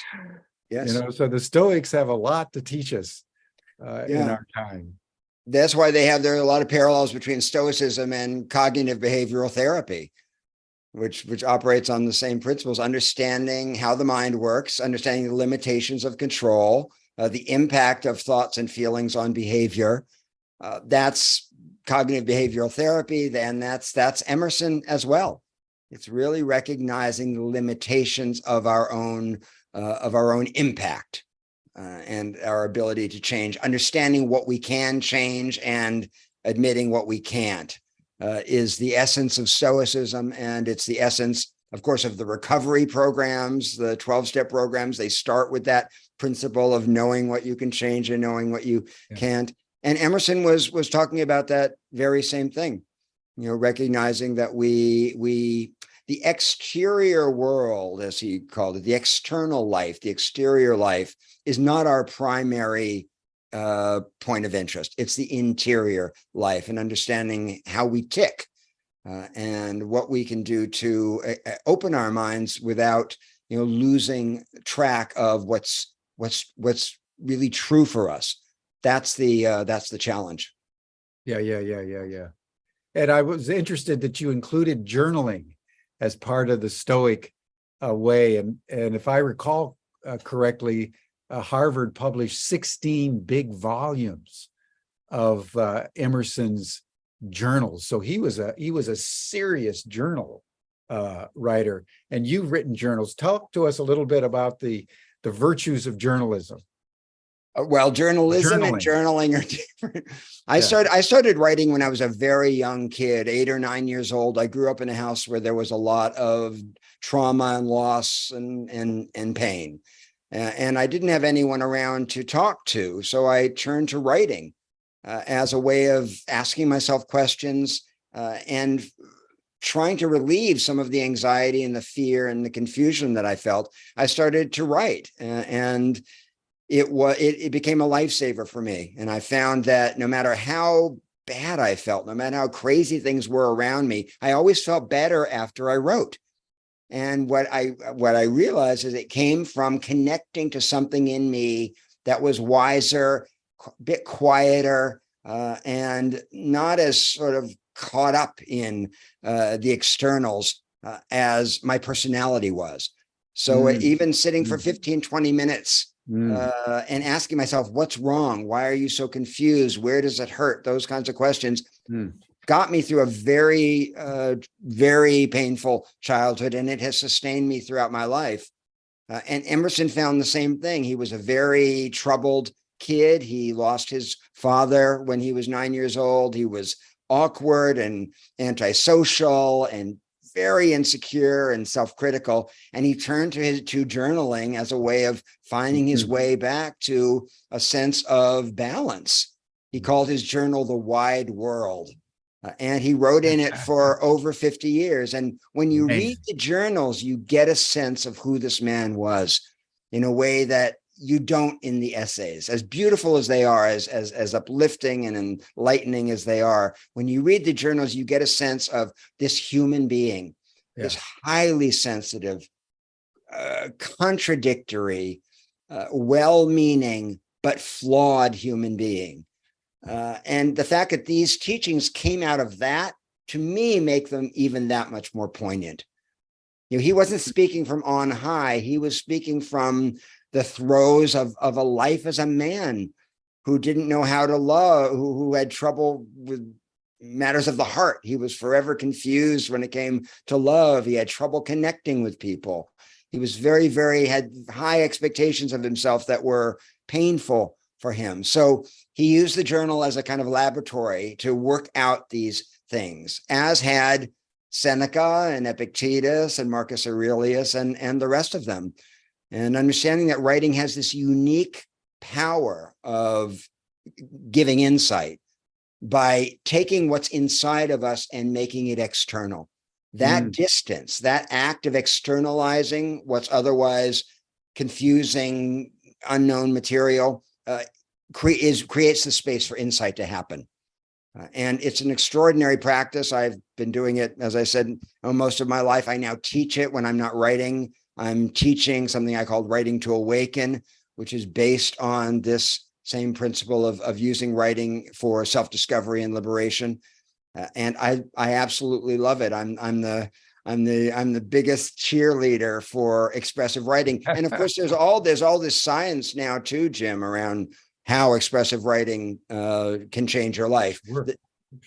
You Yes. know, so the Stoics have a lot to teach us in Yeah. our time. That's why there are a lot of parallels between Stoicism and cognitive behavioral therapy, which operates on the same principles, understanding how the mind works, understanding the limitations of control, the impact of thoughts and feelings on behavior. That's cognitive behavioral therapy. Then that's Emerson as well. It's really recognizing the limitations of our own impact and our ability to change, understanding what we can change and admitting what we can't. Is the essence of Stoicism, and it's the essence, of course, of the recovery programs, the 12-step programs. They start with that principle of knowing what you can change and knowing what you can't. And Emerson was talking about that very same thing, you know, recognizing that the exterior world, as he called it, the external life, the exterior life, is not our primary point of interest. It's the interior life and understanding how we tick and what we can do to open our minds without, you know, losing track of what's really true for us. That's the challenge. Yeah. And I was interested that you included journaling as part of the Stoic way. And if I recall correctly, Harvard published 16 big volumes of Emerson's journals. So he was a serious journal writer. And you've written journals. Talk to us a little bit about the virtues of journalism. Well, journalism and journaling are different. I started writing when I was a very young kid, 8 or 9 years old. I grew up in a house where there was a lot of trauma and loss and pain. And I didn't have anyone around to talk to. So I turned to writing as a way of asking myself questions and trying to relieve some of the anxiety and the fear and the confusion that I felt. I started to write, and it became a lifesaver for me. And I found that no matter how bad I felt, no matter how crazy things were around me, I always felt better after I wrote. And what I realized is it came from connecting to something in me that was wiser, a bit quieter, and not as sort of caught up in the externals as my personality was. So even sitting for 15, 20 minutes and asking myself, what's wrong? Why are you so confused? Where does it hurt? Those kinds of questions got me through a very, very painful childhood, and it has sustained me throughout my life. And Emerson found the same thing. He was a very troubled kid. He lost his father when he was 9 years old. He was awkward and antisocial and very insecure and self-critical. And he turned to journaling as a way of finding his way back to a sense of balance. He called his journal The Wide World. And he wrote in it for over 50 years. And when you read the journals, you get a sense of who this man was in a way that you don't in the essays. As beautiful as they are, as uplifting and enlightening as they are, when you read the journals, you get a sense of this human being, this highly sensitive, contradictory, well-meaning, but flawed human being. And the fact that these teachings came out of that, to me, make them even that much more poignant. You know, he wasn't speaking from on high. He was speaking from the throes of a life as a man who didn't know how to love, who had trouble with matters of the heart. He was forever confused when it came to love. He had trouble connecting with people. He was had high expectations of himself that were painful for him. So he used the journal as a kind of laboratory to work out these things, as had Seneca and Epictetus and Marcus Aurelius and the rest of them. And understanding that writing has this unique power of giving insight by taking what's inside of us and making it external. That distance, that act of externalizing what's otherwise confusing, unknown material, creates the space for insight to happen. And it's an extraordinary practice. I've been doing it, as I said, most of my life. I now teach it when I'm not writing. I'm teaching something I call Writing to Awaken, which is based on this same principle of using writing for self-discovery and liberation. And I absolutely love it. I'm the biggest cheerleader for expressive writing. And of course, there's all this science now too, Jim, around how expressive writing can change your life. Sure.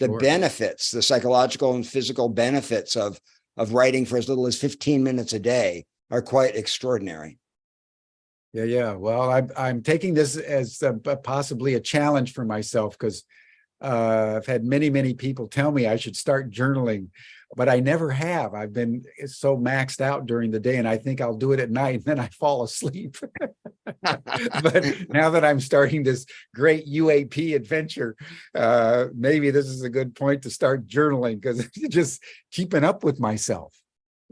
The benefits, the psychological and physical benefits of writing for as little as 15 minutes a day are quite extraordinary. Yeah. Well, I'm taking this as possibly a challenge for myself, because I've had many people tell me I should start journaling, but I never have. I've been so maxed out during the day, and I think I'll do it at night and then I fall asleep. But now that I'm starting this great UAP adventure, maybe this is a good point to start journaling, because just keeping up with myself.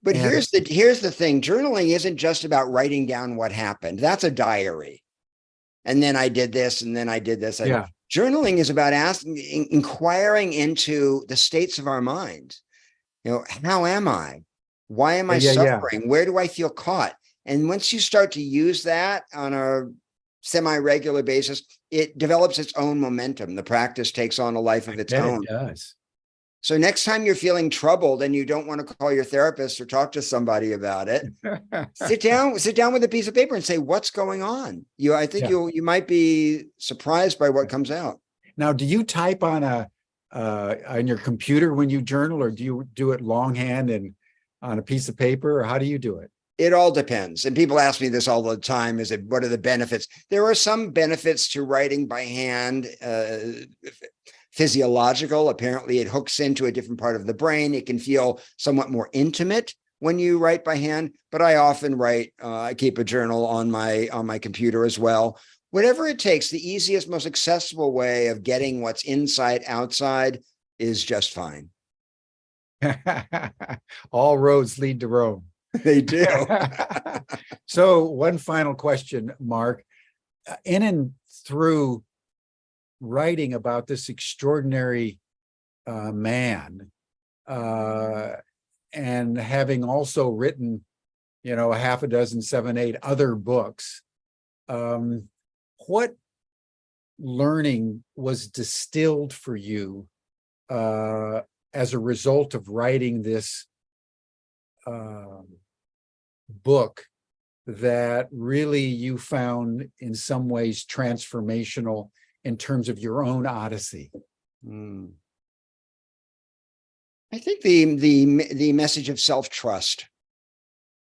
But here's the thing. Journaling isn't just about writing down what happened. That's a diary. And then I did this, and then I did this. Yeah. Journaling is about inquiring into the states of our mind. How am I? Why am I suffering? Where do I feel caught? And once you start to use that on a semi-regular basis, it develops its own momentum. The practice takes on a life of its own. It does. So next time you're feeling troubled and you don't want to call your therapist or talk to somebody about it, sit down with a piece of paper and say, what's going on? I think you might be surprised by what comes out. Now, do you type on your computer when you journal, or do you do it longhand and on a piece of paper, or how do you do it? It all depends. And people ask me this all the time, what are the benefits? There are some benefits to writing by hand, physiological. Apparently it hooks into a different part of the brain. It can feel somewhat more intimate when you write by hand, but I often write, I keep a journal on my computer as well. Whatever it takes, the easiest, most accessible way of getting what's inside outside is just fine. All roads lead to Rome. They do. So one final question, Mark. In and through writing about this extraordinary man, and having also written, a half a dozen, 7, 8 other books, what learning was distilled for you as a result of writing this book that really you found in some ways transformational in terms of your own odyssey? I think the message of self-trust.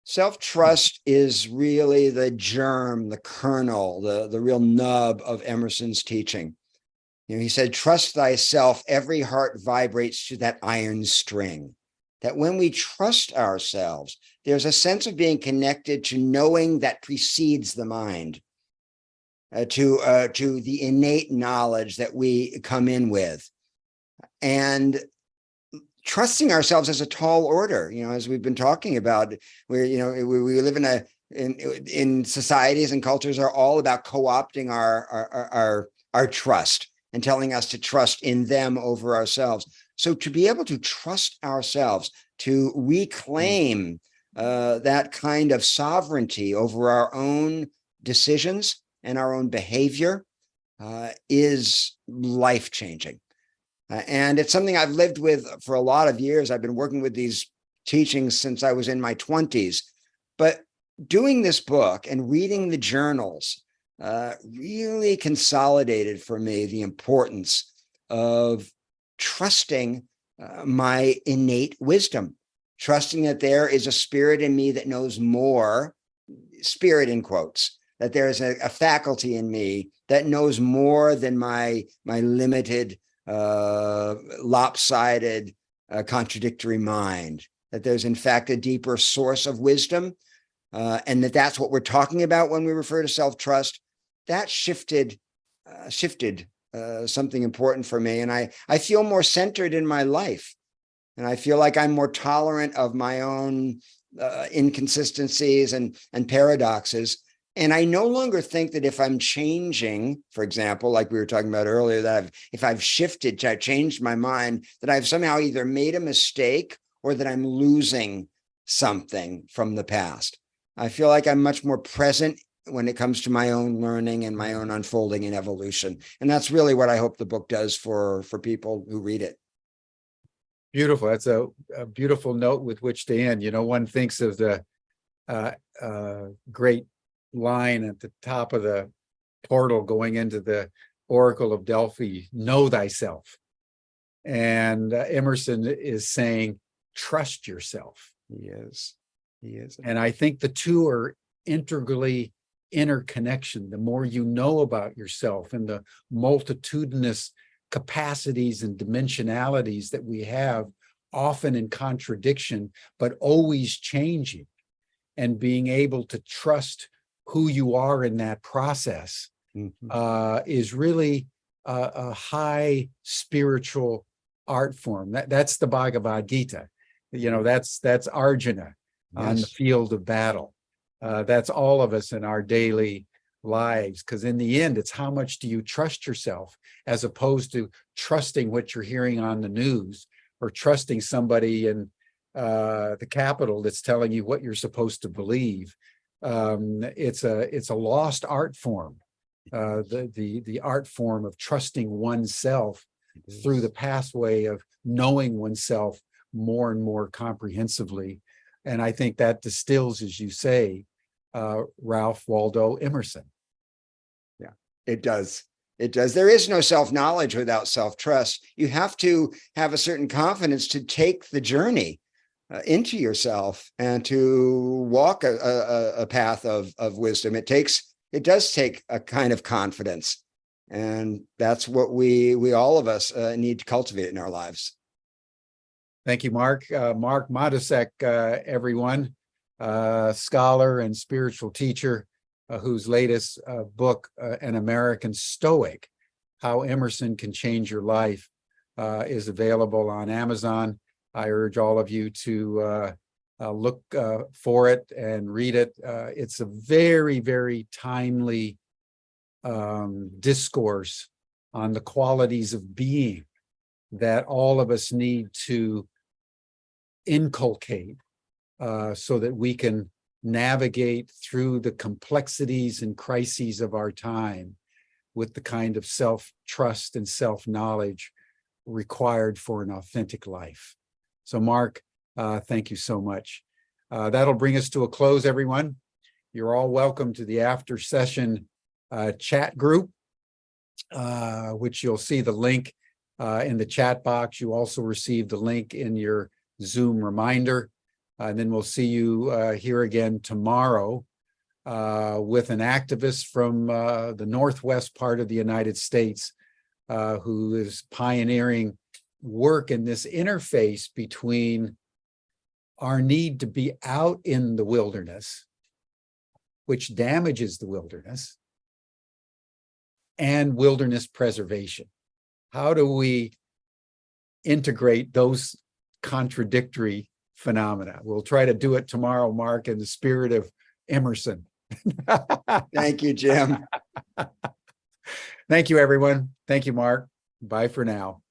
Self-trust is really the germ, the kernel, the real nub of Emerson's teaching. He said, trust thyself, every heart vibrates to that iron string. That when we trust ourselves, there's a sense of being connected to knowing that precedes the mind, to the innate knowledge that we come in with. And trusting ourselves is a tall order, as we've been talking about, where, we live in societies and cultures are all about co-opting our trust and telling us to trust in them over ourselves. So to be able to trust ourselves, to reclaim that kind of sovereignty over our own decisions and our own behavior is life-changing. And it's something I've lived with for a lot of years. I've been working with these teachings since I was in my 20s. But doing this book and reading the journals really consolidated for me the importance of trusting my innate wisdom, trusting that there is a spirit in me that knows more, spirit in quotes, that there is a faculty in me that knows more than my limited, lopsided, contradictory mind, that there's in fact a deeper source of wisdom, and that's what we're talking about when we refer to self-trust. That shifted something important for me. And I feel more centered in my life. And I feel like I'm more tolerant of my own inconsistencies and paradoxes. And I no longer think that if I'm changing, for example, like we were talking about earlier, that if I've shifted, I've changed my mind, that I've somehow either made a mistake or that I'm losing something from the past. I feel like I'm much more present when it comes to my own learning and my own unfolding and evolution. And that's really what I hope the book does for people who read it. Beautiful. That's a beautiful note with which to end. You know, one thinks of the great line at the top of the portal going into the Oracle of Delphi, know thyself. And Emerson is saying, trust yourself. He is. And I think the two are integrally interconnection. The more you know about yourself and the multitudinous capacities and dimensionalities that we have, often in contradiction, but always changing, and being able to trust who you are in that process is really a high spiritual art form. That's the Bhagavad Gita. You know, that's Arjuna on the field of battle. That's all of us in our daily lives, because in the end, it's how much do you trust yourself, as opposed to trusting what you're hearing on the news or trusting somebody in the Capitol that's telling you what you're supposed to believe. It's a lost art form, the art form of trusting oneself through the pathway of knowing oneself more and more comprehensively. And I think that distills, as you say, Ralph Waldo Emerson. Yeah, it does. It does. There is no self-knowledge without self-trust. You have to have a certain confidence to take the journey into yourself and to walk a path of wisdom. It does take a kind of confidence. And that's what we all of us need to cultivate in our lives. Thank you, Mark. Mark Matousek, everyone, scholar and spiritual teacher, whose latest book, An American Stoic, How Emerson Can Change Your Life, is available on Amazon. I urge all of you to look for it and read it. It's a very, very timely discourse on the qualities of being that all of us need to inculcate so that we can navigate through the complexities and crises of our time with the kind of self-trust and self-knowledge required for an authentic life. So, Mark, thank you so much. That'll bring us to a close, everyone. You're all welcome to the after session chat group, which you'll see the link in the chat box. You also received the link in your Zoom reminder. And then we'll see you here again tomorrow with an activist from the Northwest part of the United States who is pioneering work in this interface between our need to be out in the wilderness, which damages the wilderness, and wilderness preservation. How do we integrate those contradictory phenomena? We'll try to do it tomorrow, Mark, in the spirit of Emerson. Thank you, Jim. Thank you, everyone. Thank you, Mark. Bye for now.